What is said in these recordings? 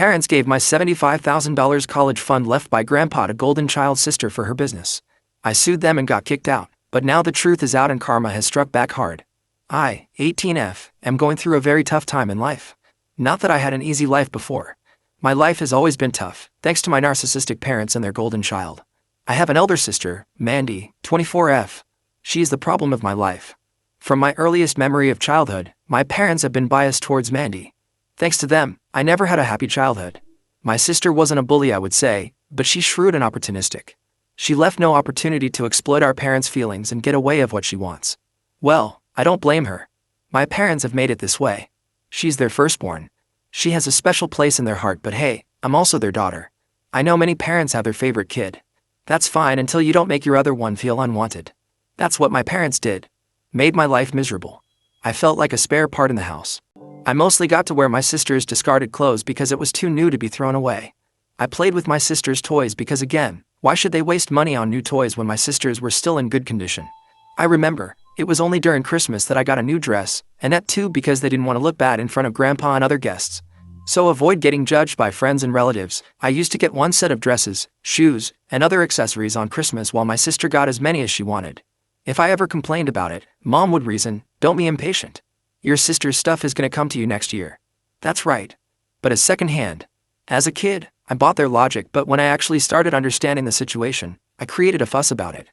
parents gave my $75,000 college fund left by Grandpa to golden child sister for her business. I sued them and got kicked out, but now the truth is out and karma has struck back hard. I, 18F, am going through a very tough time in life. Not that I had an easy life before. My life has always been tough, thanks to my narcissistic parents and their golden child. I have an elder sister, Mandy, 24F. She is the problem of my life. From my earliest memory of childhood, my parents have been biased towards Mandy. Thanks to them, I never had a happy childhood. My sister wasn't a bully, I would say, but she's shrewd and opportunistic. She left no opportunity to exploit our parents' feelings and get away with what she wants. Well, I don't blame her. My parents have made it this way. She's their firstborn. She has a special place in their heart, but hey, I'm also their daughter. I know many parents have their favorite kid. That's fine until you don't make your other one feel unwanted. That's what my parents did. Made my life miserable. I felt like a spare part in the house. I mostly got to wear my sister's discarded clothes because it was too new to be thrown away. I played with my sister's toys because again, why should they waste money on new toys when my sisters were still in good condition? I remember, it was only during Christmas that I got a new dress, and that too because they didn't want to look bad in front of Grandpa and other guests. So avoid getting judged by friends and relatives, I used to get one set of dresses, shoes, and other accessories on Christmas while my sister got as many as she wanted. If I ever complained about it, Mom would reason, "Don't be impatient. Your sister's stuff is gonna come to you next year." That's right. But as secondhand. As a kid, I bought their logic, but when I actually started understanding the situation, I created a fuss about it.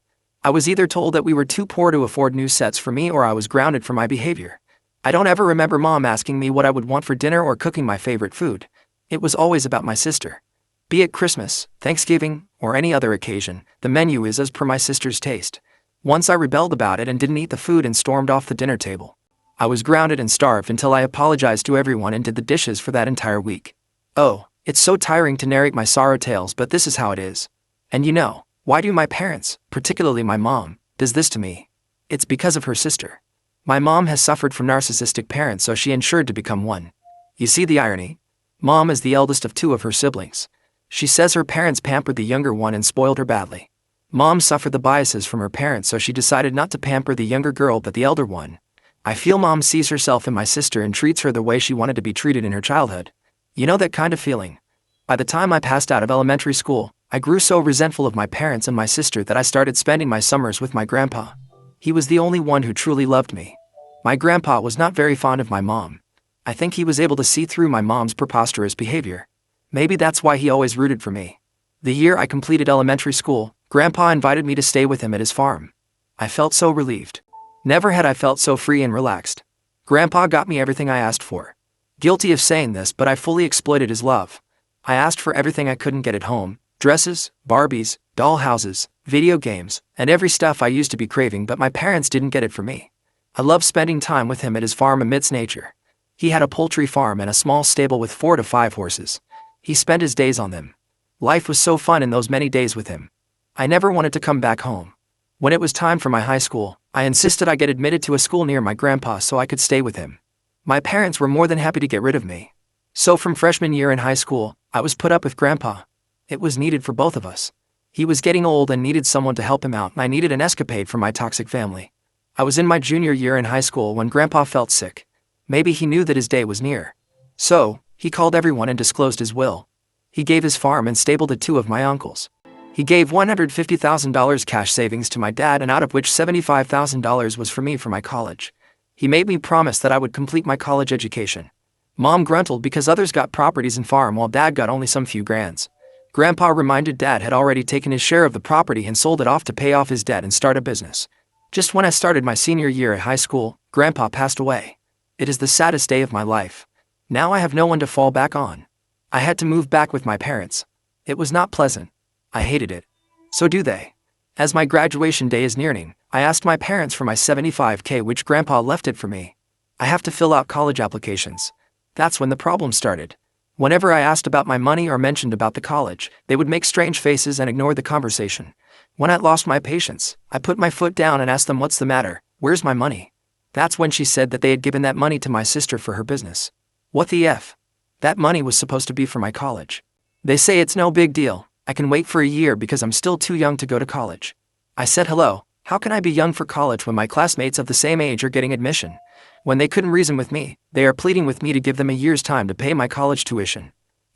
I was either told that we were too poor to afford new sets for me or I was grounded for my behavior. I don't ever remember Mom asking me what I would want for dinner or cooking my favorite food. It was always about my sister. Be it Christmas, Thanksgiving, or any other occasion, the menu is as per my sister's taste. Once I rebelled about it and didn't eat the food and stormed off the dinner table. I was grounded and starved until I apologized to everyone and did the dishes for that entire week. Oh, it's so tiring to narrate my sorrow tales, but this is how it is. And you know, why do my parents, particularly my mom, does this to me? It's because of her sister. My mom has suffered from narcissistic parents, so she ensured to become one. You see the irony? Mom is the eldest of two of her siblings. She says her parents pampered the younger one and spoiled her badly. Mom suffered the biases from her parents, so she decided not to pamper the younger girl but the elder one. I feel Mom sees herself in my sister and treats her the way she wanted to be treated in her childhood. You know that kind of feeling? By the time I passed out of elementary school, I grew so resentful of my parents and my sister that I started spending my summers with my grandpa. He was the only one who truly loved me. My grandpa was not very fond of my mom. I think he was able to see through my mom's preposterous behavior. Maybe that's why he always rooted for me. The year I completed elementary school, Grandpa invited me to stay with him at his farm. I felt so relieved. Never had I felt so free and relaxed. Grandpa got me everything I asked for. Guilty of saying this, but I fully exploited his love. I asked for everything I couldn't get at home: dresses, Barbies, doll houses, video games, and every stuff I used to be craving, but my parents didn't get it for me. I loved spending time with him at his farm amidst nature. He had a poultry farm and a small stable with 4 to 5 horses. He spent his days on them. Life was so fun in those many days with him. I never wanted to come back home. When it was time for my high school, I insisted I get admitted to a school near my grandpa so I could stay with him. My parents were more than happy to get rid of me. So from freshman year in high school, I was put up with Grandpa. It was needed for both of us. He was getting old and needed someone to help him out, and I needed an escapade from my toxic family. I was in my junior year in high school when Grandpa felt sick. Maybe he knew that his day was near. So, he called everyone and disclosed his will. He gave his farm and stable to 2 of my uncles. He gave $150,000 cash savings to my dad, and out of which $75,000 was for me for my college. He made me promise that I would complete my college education. Mom gruntled because others got properties and farm while Dad got only some few grands. Grandpa reminded Dad had already taken his share of the property and sold it off to pay off his debt and start a business. Just when I started my senior year at high school, Grandpa passed away. It is the saddest day of my life. Now I have no one to fall back on. I had to move back with my parents. It was not pleasant. I hated it. So do they. As my graduation day is nearing, I asked my parents for my $75K, which Grandpa left it for me. I have to fill out college applications. That's when the problem started. Whenever I asked about my money or mentioned about the college, they would make strange faces and ignore the conversation. When I lost my patience, I put my foot down and asked them, "What's the matter? Where's my money?" That's when she said that they had given that money to my sister for her business. What the F? That money was supposed to be for my college. They say it's no big deal. I can wait for a year because I'm still too young to go to college. I said, hello, how can I be young for college when my classmates of the same age are getting admission? When they couldn't reason with me, they are pleading with me to give them a year's time to pay my college tuition.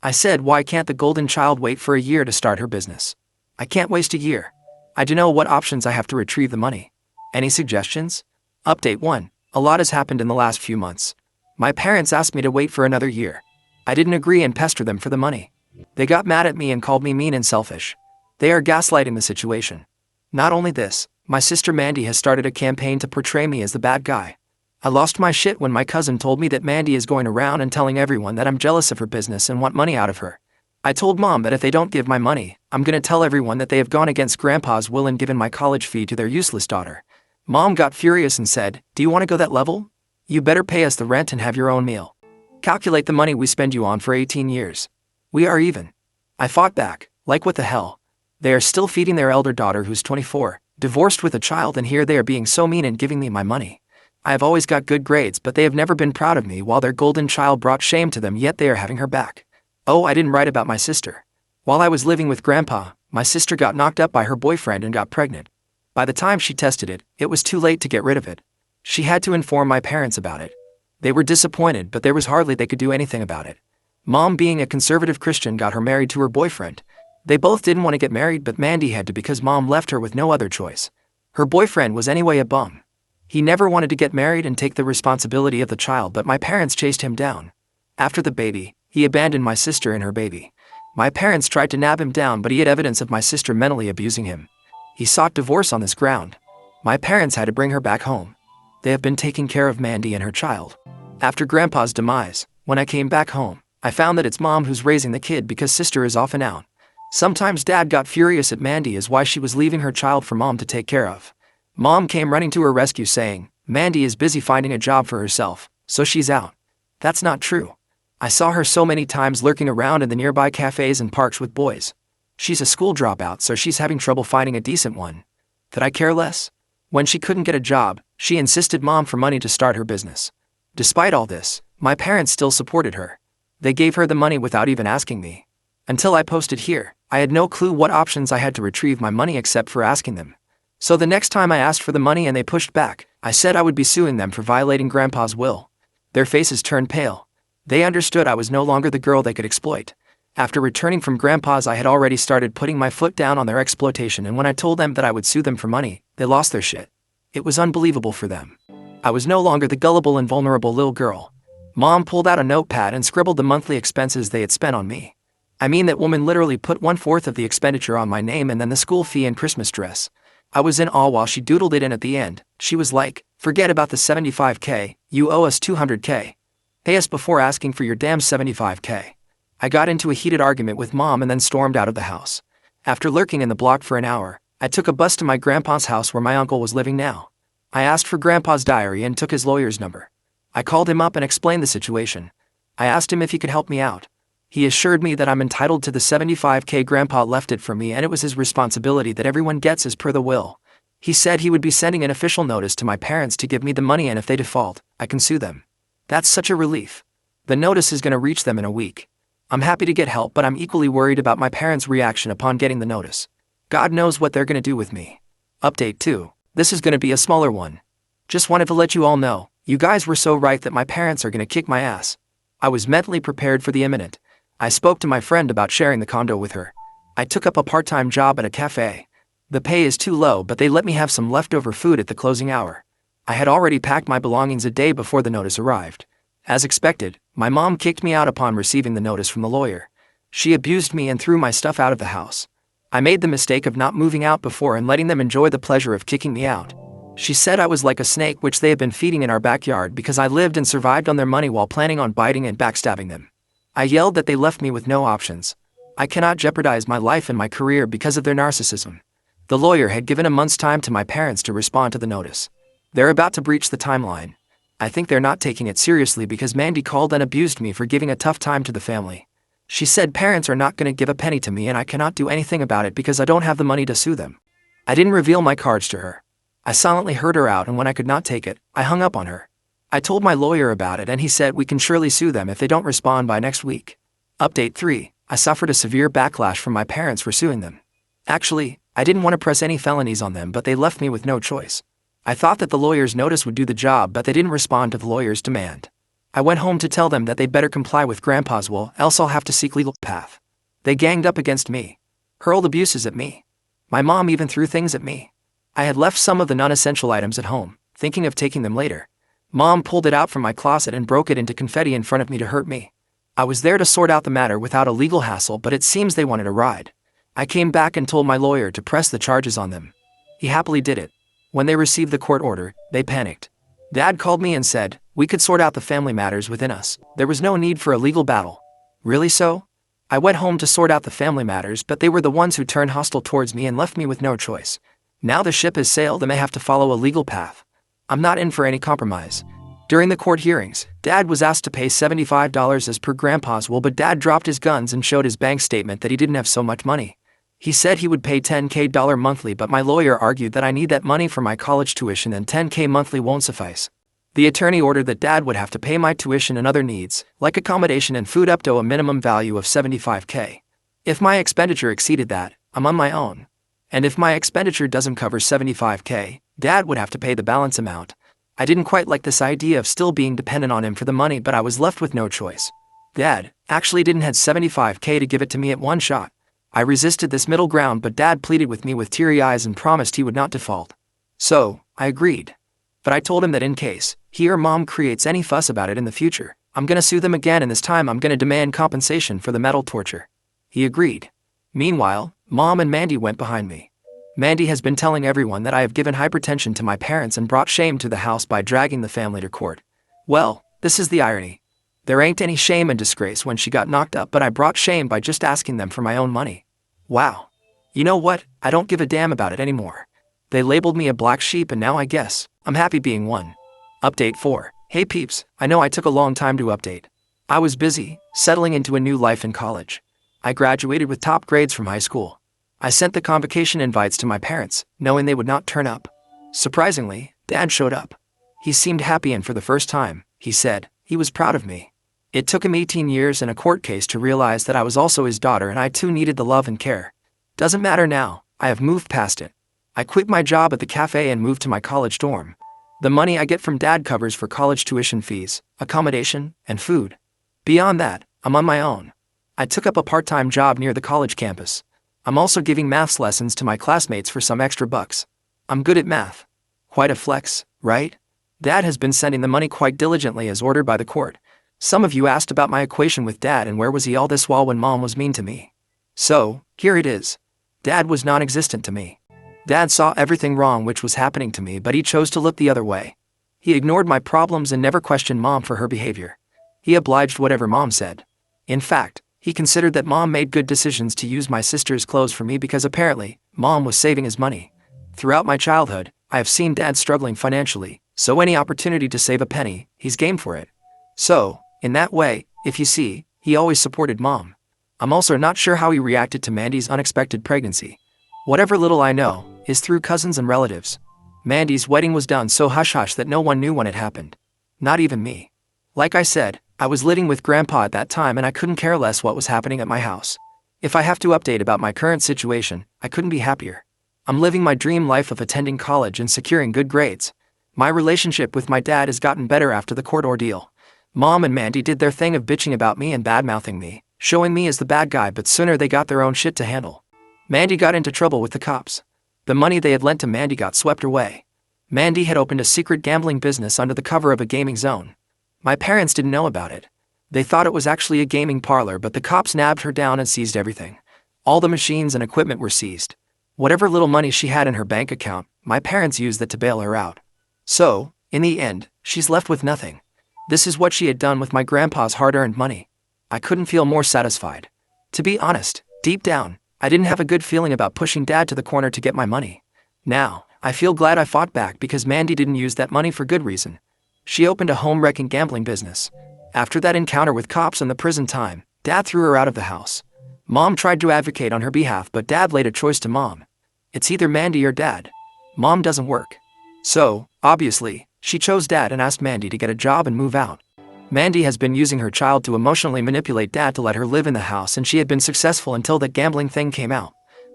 I said, why can't the golden child wait for a year to start her business? I can't waste a year. I don't know what options I have to retrieve the money. Any suggestions? Update 1. A lot has happened in the last few months. My parents asked me to wait for another year. I didn't agree and pester them for the money. They got mad at me and called me mean and selfish. They are gaslighting the situation. Not only this, my sister Mandy has started a campaign to portray me as the bad guy. I lost my shit when my cousin told me that Mandy is going around and telling everyone that I'm jealous of her business and want money out of her. I told Mom that if they don't give my money, I'm gonna tell everyone that they have gone against Grandpa's will and given my college fee to their useless daughter. Mom got furious and said, "Do you want to go that level? You better pay us the rent and have your own meal. Calculate the money we spend you on for 18 years. We are even." I fought back, like what the hell? They are still feeding their elder daughter who's 24, divorced with a child, and here they are being so mean and giving me my money. I have always got good grades, but they have never been proud of me while their golden child brought shame to them, yet they are having her back. Oh, I didn't write about my sister. While I was living with Grandpa, my sister got knocked up by her boyfriend and got pregnant. By the time she tested it, it was too late to get rid of it. She had to inform my parents about it. They were disappointed, but there was hardly they could do anything about it. Mom, being a conservative Christian, got her married to her boyfriend. They both didn't want to get married, but Mandy had to because Mom left her with no other choice. Her boyfriend was anyway a bum. He never wanted to get married and take the responsibility of the child, but my parents chased him down. After the baby, he abandoned my sister and her baby. My parents tried to nab him down, but he had evidence of my sister mentally abusing him. He sought divorce on this ground. My parents had to bring her back home. They have been taking care of Mandy and her child. After Grandpa's demise, when I came back home, I found that it's Mom who's raising the kid because sister is off and out. Sometimes Dad got furious at Mandy as why she was leaving her child for Mom to take care of. Mom came running to her rescue saying, "Mandy is busy finding a job for herself, so she's out." That's not true. I saw her so many times lurking around in the nearby cafes and parks with boys. She's a school dropout, so she's having trouble finding a decent one. Did I care less? When she couldn't get a job, she insisted Mom for money to start her business. Despite all this, my parents still supported her. They gave her the money without even asking me. Until I posted here, I had no clue what options I had to retrieve my money except for asking them. So the next time I asked for the money and they pushed back, I said I would be suing them for violating Grandpa's will. Their faces turned pale. They understood I was no longer the girl they could exploit. After returning from Grandpa's, I had already started putting my foot down on their exploitation, and when I told them that I would sue them for money, they lost their shit. It was unbelievable for them. I was no longer the gullible and vulnerable little girl. Mom pulled out a notepad and scribbled the monthly expenses they had spent on me. I mean, that woman literally put 1/4 of the expenditure on my name and then the school fee and Christmas dress. I was in awe while she doodled it in at the end. She was like, "Forget about the 75K, you owe us 200K. Pay us before asking for your damn 75K. I got into a heated argument with Mom and then stormed out of the house. After lurking in the block for an hour, I took a bus to my grandpa's house where my uncle was living now. I asked for Grandpa's diary and took his lawyer's number. I called him up and explained the situation. I asked him if he could help me out. He assured me that I'm entitled to the 75K. Grandpa left it for me and it was his responsibility that everyone gets as per the will. He said he would be sending an official notice to my parents to give me the money, and if they default, I can sue them. That's such a relief. The notice is going to reach them in a week. I'm happy to get help, but I'm equally worried about my parents' reaction upon getting the notice. God knows what they're going to do with me. Update 2. This is going to be a smaller one. Just wanted to let you all know, you guys were so right that my parents are going to kick my ass. I was mentally prepared for the imminent. I spoke to my friend about sharing the condo with her. I took up a part-time job at a cafe. The pay is too low, but they let me have some leftover food at the closing hour. I had already packed my belongings a day before the notice arrived. As expected, my mom kicked me out upon receiving the notice from the lawyer. She abused me and threw my stuff out of the house. I made the mistake of not moving out before and letting them enjoy the pleasure of kicking me out. She said I was like a snake which they had been feeding in our backyard because I lived and survived on their money while planning on biting and backstabbing them. I yelled that they left me with no options. I cannot jeopardize my life and my career because of their narcissism. The lawyer had given a month's time to my parents to respond to the notice. They're about to breach the timeline. I think they're not taking it seriously because Mandy called and abused me for giving a tough time to the family. She said parents are not going to give a penny to me and I cannot do anything about it because I don't have the money to sue them. I didn't reveal my cards to her. I silently heard her out, and when I could not take it, I hung up on her. I told my lawyer about it and he said we can surely sue them if they don't respond by next week. Update 3. I suffered a severe backlash from my parents for suing them. Actually, I didn't want to press any felonies on them, but they left me with no choice. I thought that the lawyer's notice would do the job, but they didn't respond to the lawyer's demand. I went home to tell them that they better comply with Grandpa's will, else I'll have to seek legal path. They ganged up against me, hurled abuses at me. My mom even threw things at me. I had left some of the non-essential items at home, thinking of taking them later. Mom pulled it out from my closet and broke it into confetti in front of me to hurt me. I was there to sort out the matter without a legal hassle, but it seems they wanted a ride. I came back and told my lawyer to press the charges on them. He happily did it. When they received the court order, they panicked. Dad called me and said, we could sort out the family matters within us. There was no need for a legal battle. Really so? I went home to sort out the family matters, but they were the ones who turned hostile towards me and left me with no choice. Now the ship has sailed and they have to follow a legal path. I'm not in for any compromise. During the court hearings, Dad was asked to pay $75 as per Grandpa's will, but Dad dropped his guns and showed his bank statement that he didn't have so much money. He said he would pay $10K monthly, but my lawyer argued that I need that money for my college tuition and $10K monthly won't suffice. The attorney ordered that Dad would have to pay my tuition and other needs, like accommodation and food, up to a minimum value of $75K. If my expenditure exceeded that, I'm on my own. And if my expenditure doesn't cover $75K, Dad would have to pay the balance amount. I didn't quite like this idea of still being dependent on him for the money, but I was left with no choice. Dad actually didn't have $75K to give it to me at one shot. I resisted this middle ground, but Dad pleaded with me with teary eyes and promised he would not default. So, I agreed. But I told him that in case he or Mom creates any fuss about it in the future, I'm gonna sue them again, and this time I'm gonna demand compensation for the mental torture. He agreed. Meanwhile, Mom and Mandy went behind me. Mandy has been telling everyone that I have given hypertension to my parents and brought shame to the house by dragging the family to court. Well, this is the irony. There ain't any shame and disgrace when she got knocked up, but I brought shame by just asking them for my own money. Wow. You know what? I don't give a damn about it anymore. They labeled me a black sheep, and now I guess I'm happy being one. Update 4. Hey peeps, I know I took a long time to update. I was busy, settling into a new life in college. I graduated with top grades from high school. I sent the convocation invites to my parents, knowing they would not turn up. Surprisingly, Dad showed up. He seemed happy, and for the first time, he said, he was proud of me. It took him 18 years and a court case to realize that I was also his daughter, and I too needed the love and care. Doesn't matter now, I have moved past it. I quit my job at the cafe and moved to my college dorm. The money I get from Dad covers for college tuition fees, accommodation, and food. Beyond that, I'm on my own. I took up a part-time job near the college campus. I'm also giving maths lessons to my classmates for some extra bucks. I'm good at math. Quite a flex, right? Dad has been sending the money quite diligently as ordered by the court. Some of you asked about my equation with Dad and where was he all this while when Mom was mean to me. So, here it is. Dad was non-existent to me. Dad saw everything wrong which was happening to me, but he chose to look the other way. He ignored my problems and never questioned Mom for her behavior. He obliged whatever Mom said. In fact, he considered that Mom made good decisions to use my sister's clothes for me because apparently, Mom was saving his money. Throughout my childhood, I have seen Dad struggling financially, so any opportunity to save a penny, he's game for it. So, in that way, if you see, he always supported Mom. I'm also not sure how he reacted to Mandy's unexpected pregnancy. Whatever little I know is through cousins and relatives. Mandy's wedding was done so hush-hush that no one knew when it happened. Not even me. Like I said, I was living with Grandpa at that time and I couldn't care less what was happening at my house. If I have to update about my current situation, I couldn't be happier. I'm living my dream life of attending college and securing good grades. My relationship with my dad has gotten better after the court ordeal. Mom and Mandy did their thing of bitching about me and bad-mouthing me, showing me as the bad guy, but sooner they got their own shit to handle. Mandy got into trouble with the cops. The money they had lent to Mandy got swept away. Mandy had opened a secret gambling business under the cover of a gaming zone. My parents didn't know about it. They thought it was actually a gaming parlor, but the cops nabbed her down and seized everything. All the machines and equipment were seized. Whatever little money she had in her bank account, my parents used that to bail her out. So, in the end, she's left with nothing. This is what she had done with my grandpa's hard-earned money. I couldn't feel more satisfied. To be honest, deep down, I didn't have a good feeling about pushing Dad to the corner to get my money. Now, I feel glad I fought back because Mandy didn't use that money for good reason. She opened a home-wrecking gambling business. After that encounter with cops and the prison time, Dad threw her out of the house. Mom tried to advocate on her behalf, but Dad laid a choice to Mom. It's either Mandy or Dad. Mom doesn't work. So, obviously, she chose Dad and asked Mandy to get a job and move out. Mandy has been using her child to emotionally manipulate Dad to let her live in the house, and she had been successful until that gambling thing came out.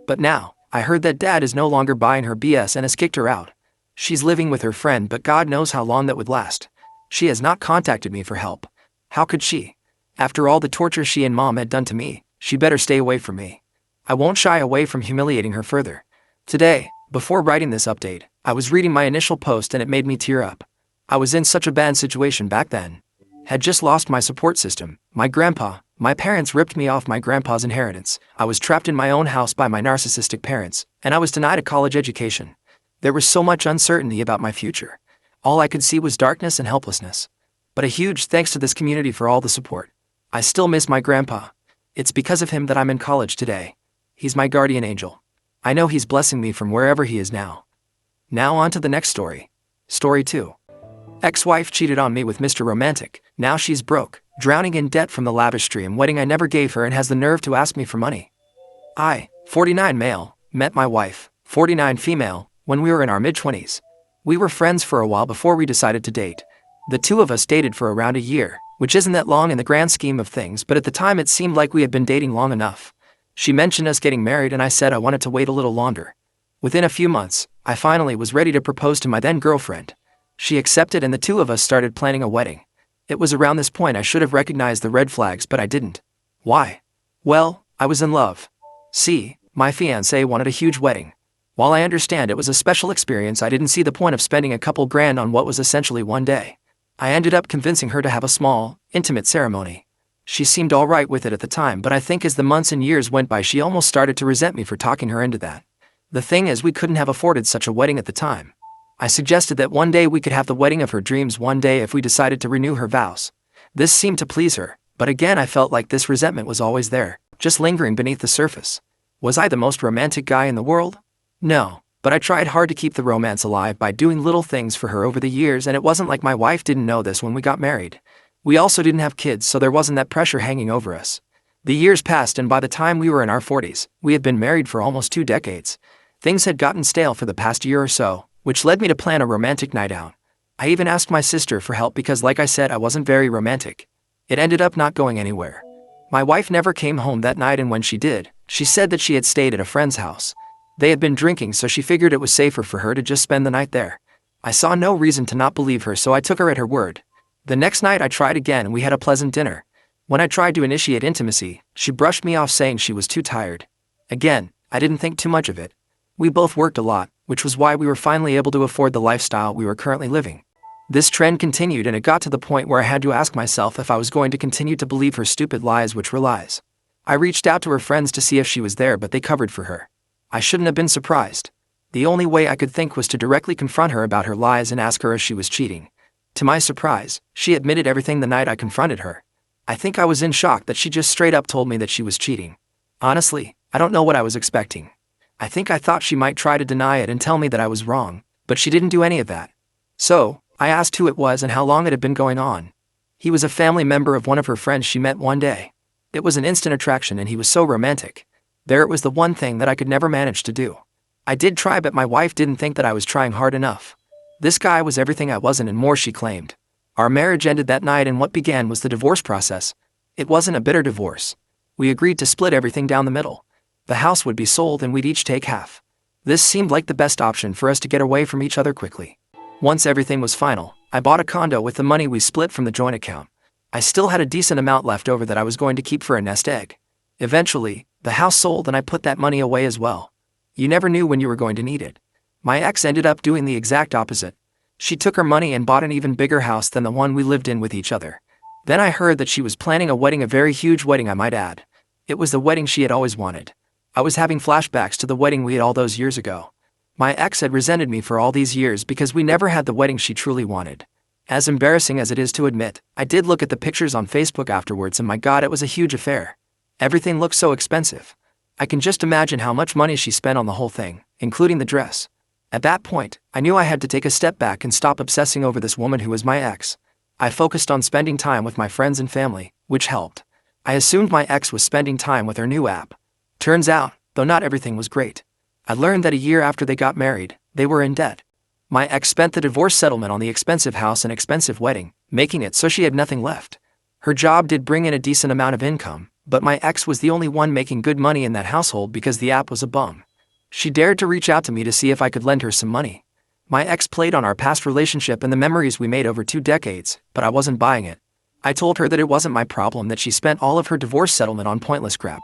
But now, I heard that Dad is no longer buying her BS and has kicked her out. She's living with her friend, but God knows how long that would last. She has not contacted me for help. How could she? After all the torture she and Mom had done to me, she better stay away from me. I won't shy away from humiliating her further. Today, before writing this update, I was reading my initial post and it made me tear up. I was in such a bad situation back then. Had just lost my support system, my grandpa. My parents ripped me off my grandpa's inheritance. I was trapped in my own house by my narcissistic parents, and I was denied a college education. There was so much uncertainty about my future. All I could see was darkness and helplessness. But a huge thanks to this community for all the support. I still miss my grandpa. It's because of him that I'm in college today. He's my guardian angel. I know he's blessing me from wherever he is now. Now on to the next story. Story 2. Ex-wife cheated on me with Mr. Romantic. Now she's broke, drowning in debt from the lavish dream wedding I never gave her, and has the nerve to ask me for money. I, 49 male, met my wife, 49 female, when we were in our mid-20s. We were friends for a while before we decided to date. The two of us dated for around a year, which isn't that long in the grand scheme of things, but at the time it seemed like we had been dating long enough. She mentioned us getting married and I said I wanted to wait a little longer. Within a few months, I finally was ready to propose to my then girlfriend. She accepted and the two of us started planning a wedding. It was around this point I should have recognized the red flags, but I didn't. Why? Well, I was in love. See, my fiancé wanted a huge wedding. While I understand it was a special experience, I didn't see the point of spending a couple grand on what was essentially one day. I ended up convincing her to have a small, intimate ceremony. She seemed all right with it at the time, but I think as the months and years went by she almost started to resent me for talking her into that. The thing is, we couldn't have afforded such a wedding at the time. I suggested that one day we could have the wedding of her dreams one day if we decided to renew her vows. This seemed to please her, but again I felt like this resentment was always there, just lingering beneath the surface. Was I the most romantic guy in the world? No, but I tried hard to keep the romance alive by doing little things for her over the years, and it wasn't like my wife didn't know this when we got married. We also didn't have kids, so there wasn't that pressure hanging over us. The years passed, and by the time we were in our 40s, we had been married for almost 2 decades. Things had gotten stale for the past year or so, which led me to plan a romantic night out. I even asked my sister for help because, like I said, I wasn't very romantic. It ended up not going anywhere. My wife never came home that night, and when she did, she said that she had stayed at a friend's house. They had been drinking, so she figured it was safer for her to just spend the night there. I saw no reason to not believe her, so I took her at her word. The next night I tried again and we had a pleasant dinner. When I tried to initiate intimacy, she brushed me off saying she was too tired. Again, I didn't think too much of it. We both worked a lot, which was why we were finally able to afford the lifestyle we were currently living. This trend continued, and it got to the point where I had to ask myself if I was going to continue to believe her stupid lies, which were lies. I reached out to her friends to see if she was there, but they covered for her. I shouldn't have been surprised. The only way I could think was to directly confront her about her lies and ask her if she was cheating. To my surprise, she admitted everything the night I confronted her. I think I was in shock that she just straight up told me that she was cheating. Honestly, I don't know what I was expecting. I think I thought she might try to deny it and tell me that I was wrong, but she didn't do any of that. So, I asked who it was and how long it had been going on. He was a family member of one of her friends she met one day. It was an instant attraction and he was so romantic. There it was, the one thing that I could never manage to do. I did try, but my wife didn't think that I was trying hard enough. This guy was everything I wasn't and more, she claimed. Our marriage ended that night, and what began was the divorce process. It wasn't a bitter divorce. We agreed to split everything down the middle. The house would be sold and we'd each take half. This seemed like the best option for us to get away from each other quickly. Once everything was final, I bought a condo with the money we split from the joint account. I still had a decent amount left over that I was going to keep for a nest egg. Eventually, the house sold and I put that money away as well. You never knew when you were going to need it. My ex ended up doing the exact opposite. She took her money and bought an even bigger house than the one we lived in with each other. Then I heard that she was planning a wedding, a very huge wedding I might add. It was the wedding she had always wanted. I was having flashbacks to the wedding we had all those years ago. My ex had resented me for all these years because we never had the wedding she truly wanted. As embarrassing as it is to admit, I did look at the pictures on Facebook afterwards, and my God, it was a huge affair. Everything looked so expensive. I can just imagine how much money she spent on the whole thing, including the dress. At that point, I knew I had to take a step back and stop obsessing over this woman who was my ex. I focused on spending time with my friends and family, which helped. I assumed my ex was spending time with her new app. Turns out, though not everything was great. I learned that a year after they got married, they were in debt. My ex spent the divorce settlement on the expensive house and expensive wedding, making it so she had nothing left. Her job did bring in a decent amount of income, but my ex was the only one making good money in that household because the app was a bum. She dared to reach out to me to see if I could lend her some money. My ex played on our past relationship and the memories we made over 2 decades, but I wasn't buying it. I told her that it wasn't my problem that she spent all of her divorce settlement on pointless crap.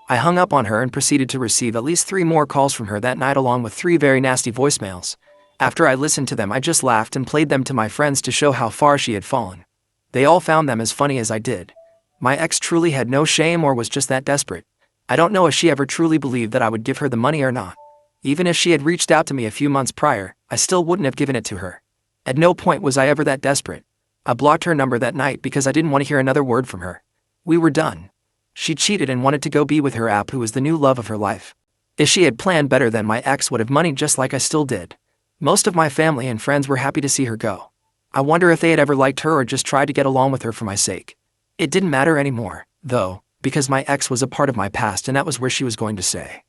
I hung up on her and proceeded to receive at least 3 more calls from her that night along with 3 very nasty voicemails. After I listened to them, I just laughed and played them to my friends to show how far she had fallen. They all found them as funny as I did. My ex truly had no shame or was just that desperate. I don't know if she ever truly believed that I would give her the money or not. Even if she had reached out to me a few months prior, I still wouldn't have given it to her. At no point was I ever that desperate. I blocked her number that night because I didn't want to hear another word from her. We were done. She cheated and wanted to go be with her app who was the new love of her life. If she had planned better, then my ex would have money just like I still did. Most of my family and friends were happy to see her go. I wonder if they had ever liked her or just tried to get along with her for my sake. It didn't matter anymore, though, because my ex was a part of my past and that was where she was going to stay.